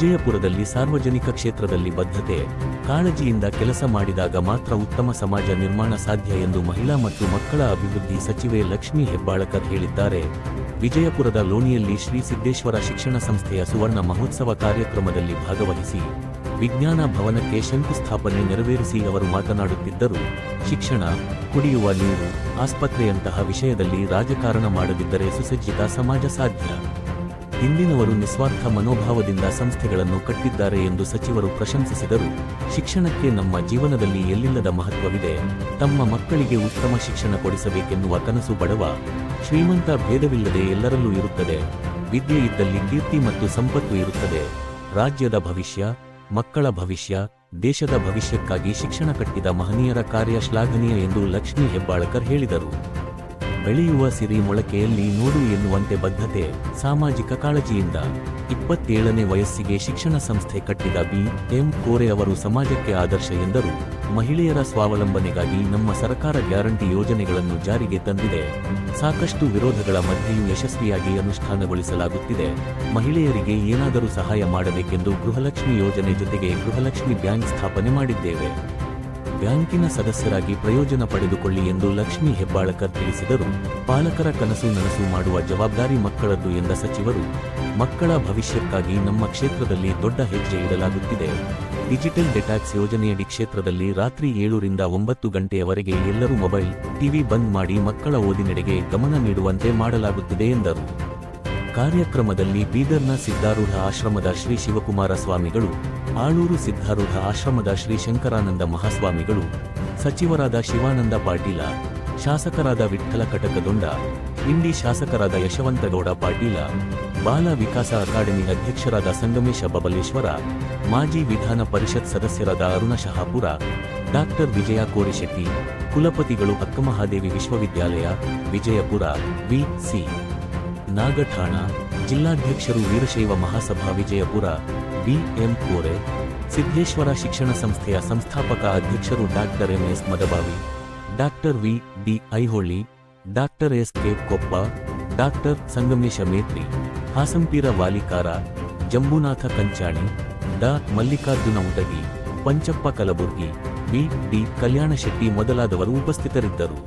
ವಿಜಯಪುರದಲ್ಲಿ ಸಾರ್ವಜನಿಕ ಕ್ಷೇತ್ರದಲ್ಲಿ ಬದ್ಧತೆ, ಕಾಳಜಿಯಿಂದ ಕೆಲಸ ಮಾಡಿದಾಗ ಮಾತ್ರ ಉತ್ತಮ ಸಮಾಜ ನಿರ್ಮಾಣ ಸಾಧ್ಯ ಎಂದು ಮಹಿಳಾ ಮತ್ತು ಮಕ್ಕಳ ಅಭಿವೃದ್ಧಿ ಸಚಿವೆ ಲಕ್ಷ್ಮೀ ಹೆಬ್ಬಾಳಕರ್ ಹೇಳಿದ್ದಾರೆ. ವಿಜಯಪುರದ ಲೋಣಿಯಲ್ಲಿ ಶ್ರೀ ಸಿದ್ದೇಶ್ವರ ಶಿಕ್ಷಣ ಸಂಸ್ಥೆಯ ಸುವರ್ಣ ಮಹೋತ್ಸವ ಕಾರ್ಯಕ್ರಮದಲ್ಲಿ ಭಾಗವಹಿಸಿ ವಿಜ್ಞಾನ ಭವನಕ್ಕೆ ಶಂಕುಸ್ಥಾಪನೆ ನೆರವೇರಿಸಿ ಅವರು ಮಾತನಾಡುತ್ತಿದ್ದರು. ಶಿಕ್ಷಣ, ಕುಡಿಯುವ ನೀರು, ಆಸ್ಪತ್ರೆಯಂತಹ ವಿಷಯದಲ್ಲಿ ರಾಜಕಾರಣ ಮಾಡದಿದ್ದರೆ ಸುಸಜ್ಜಿತ ಸಮಾಜ ಸಾಧ್ಯ. ಇಂದಿನವರು ನಿಸ್ವಾರ್ಥ ಮನೋಭಾವದಿಂದ ಸಂಸ್ಥೆಗಳನ್ನು ಕಟ್ಟಿದ್ದಾರೆ ಎಂದು ಸಚಿವರು ಪ್ರಶಂಸಿಸಿದರು. ಶಿಕ್ಷಣಕ್ಕೆ ನಮ್ಮ ಜೀವನದಲ್ಲಿ ಎಲ್ಲಿಲ್ಲದ ಮಹತ್ವವಿದೆ. ತಮ್ಮ ಮಕ್ಕಳಿಗೆ ಉತ್ತಮ ಶಿಕ್ಷಣ ಕೊಡಿಸಬೇಕೆನ್ನುವ ಕನಸು ಬಡವ, ಶ್ರೀಮಂತ ಭೇದವಿಲ್ಲದೆ ಎಲ್ಲರಲ್ಲೂ ಇರುತ್ತದೆ. ವಿದ್ಯೆ ಇದ್ದಲ್ಲಿ ಕೀರ್ತಿ ಮತ್ತು ಸಂಪತ್ತು ಇರುತ್ತದೆ. ರಾಜ್ಯದ ಭವಿಷ್ಯ, ಮಕ್ಕಳ ಭವಿಷ್ಯ, ದೇಶದ ಭವಿಷ್ಯಕ್ಕಾಗಿ ಶಿಕ್ಷಣ ಕಟ್ಟಿದ ಮಹನೀಯರ ಕಾರ್ಯ ಶ್ಲಾಘನೀಯ ಎಂದು ಲಕ್ಷ್ಮೀ ಹೆಬ್ಬಾಳಕರ್ ಹೇಳಿದರು. ಬೆಳೆಯುವ ಸಿರಿ ಮೊಳಕೆಯಲ್ಲಿ ನೋಡು ಎನ್ನುವಂತೆ ಬದ್ಧತೆ, ಸಾಮಾಜಿಕ ಕಾಳಜಿಯಿಂದ 27ನೇ ವಯಸ್ಸಿಗೆ ಶಿಕ್ಷಣ ಸಂಸ್ಥೆ ಕಟ್ಟಿದ ಬಿ.ಎಂ. ಕೋರೆ ಅವರು ಸಮಾಜಕ್ಕೆ ಆದರ್ಶ ಎಂದರು. ಮಹಿಳೆಯರ ಸ್ವಾವಲಂಬನೆಗಾಗಿ ನಮ್ಮ ಸರ್ಕಾರ ಗ್ಯಾರಂಟಿ ಯೋಜನೆಗಳನ್ನು ಜಾರಿಗೆ ತಂದಿದೆ. ಸಾಕಷ್ಟು ವಿರೋಧಗಳ ಮಧ್ಯೆಯೂ ಯಶಸ್ವಿಯಾಗಿ ಅನುಷ್ಠಾನಗೊಳಿಸಲಾಗುತ್ತಿದೆ. ಮಹಿಳೆಯರಿಗೆ ಏನಾದರೂ ಸಹಾಯ ಮಾಡಬೇಕೆಂದು ಗೃಹಲಕ್ಷ್ಮಿ ಯೋಜನೆ ಜೊತೆಗೆ ಗೃಹಲಕ್ಷ್ಮಿ ಬ್ಯಾಂಕ್ ಸ್ಥಾಪನೆ ಮಾಡಿದ್ದೇವೆ. ಬ್ಯಾಂಕಿನ ಸದಸ್ಯರಾಗಿ ಪ್ರಯೋಜನ ಪಡೆದುಕೊಳ್ಳಿ ಎಂದು ಲಕ್ಷ್ಮೀ ಹೆಬ್ಬಾಳಕರ್ ತಿಳಿಸಿದರು. ಪಾಲಕರ ಕನಸು ನನಸು ಮಾಡುವ ಜವಾಬ್ದಾರಿ ಮಕ್ಕಳದ್ದು ಎಂದ ಸಚಿವರು, ಮಕ್ಕಳ ಭವಿಷ್ಯಕ್ಕಾಗಿ ನಮ್ಮ ಕ್ಷೇತ್ರದಲ್ಲಿ ದೊಡ್ಡ ಹೆಜ್ಜೆ ಇಡಲಾಗುತ್ತಿದೆ. ಡಿಜಿಟಲ್ ಡೆಟಾಕ್ಸ್ ಯೋಜನೆಯಡಿ ಕ್ಷೇತ್ರದಲ್ಲಿ ರಾತ್ರಿ 7 ರಿಂದ 9 ಗಂಟೆಯವರೆಗೆ ಎಲ್ಲರೂ ಮೊಬೈಲ್, ಟಿವಿ ಬಂದ್ ಮಾಡಿ ಮಕ್ಕಳ ಓದಿನೆಡೆಗೆ ಗಮನ ನೀಡುವಂತೆ ಮಾಡಲಾಗುತ್ತಿದೆ ಎಂದರು. ಕಾರ್ಯಕ್ರಮದಲ್ಲಿ ಬೀದರ್ನ ಸಿದ್ಧಾರೂಢ ಆಶ್ರಮದ ಶ್ರೀ ಶಿವಕುಮಾರ ಸ್ವಾಮಿಗಳು, ಆಳೂರು ಸಿದ್ಧಾರೂಢ ಆಶ್ರಮದ ಶ್ರೀ ಶಂಕರಾನಂದ ಮಹಾಸ್ವಾಮಿಗಳು, ಸಚಿವರಾದ ಶಿವಾನಂದ ಪಾಟೀಲ, ಶಾಸಕರಾದ ವಿಠ್ಠಲ ಕಟಕದೊಂಡ, ಇಂಡಿ ಶಾಸಕರಾದ ಯಶವಂತಗೌಡ ಪಾಟೀಲ, ಬಾಲ ವಿಕಾಸ ಅಕಾಡೆಮಿ ಅಧ್ಯಕ್ಷರಾದ ಸಂಗಮೇಶ ಬಬಲೇಶ್ವರ, ಮಾಜಿ ವಿಧಾನ ಪರಿಷತ್ ಸದಸ್ಯರಾದ ಅರುಣ ಶಹಾಪುರ, ಡಾಕ್ಟರ್ ವಿಜಯ ಕೋರೆಶೆಟ್ಟಿ, ಕುಲಪತಿಗಳು ಅಕ್ಕಮಹಾದೇವಿ ವಿಶ್ವವಿದ್ಯಾಲಯ, ವಿಜಯಪುರ, ವಿ.ಸಿ. ನಾಗಠಾಣ, ಜಿಲ್ಲಾಧ್ಯಕ್ಷರು ವೀರಶೈವ ಮಹಾಸಭಾ ವಿಜಯಪುರ, ಬಿ.ಎಂ. ಕೋರೆ, ಸಿದ್ದೇಶ್ವರ ಶಿಕ್ಷಣ ಸಂಸ್ಥೆಯ ಸಂಸ್ಥಾಪಕ ಅಧ್ಯಕ್ಷರು doctor MS. Madabavi, doctor VD. Aiholli, doctor SK. Koppa, doctor Sangamesha Metri, Hasampira Walikar, Jambunatha Kanchani, ಡಾ. ಮಲ್ಲಿಕಾರ್ಜುನ ಉಟಗಿ, ಪಂಚಪ್ಪ ಕಲಬುರ್ಗಿ, ವಿ.ಡಿ. ಕಲ್ಯಾಣ ಶೆಟ್ಟಿ ಮೊದಲಾದವರು ಉಪಸ್ಥಿತರಿದ್ದರು.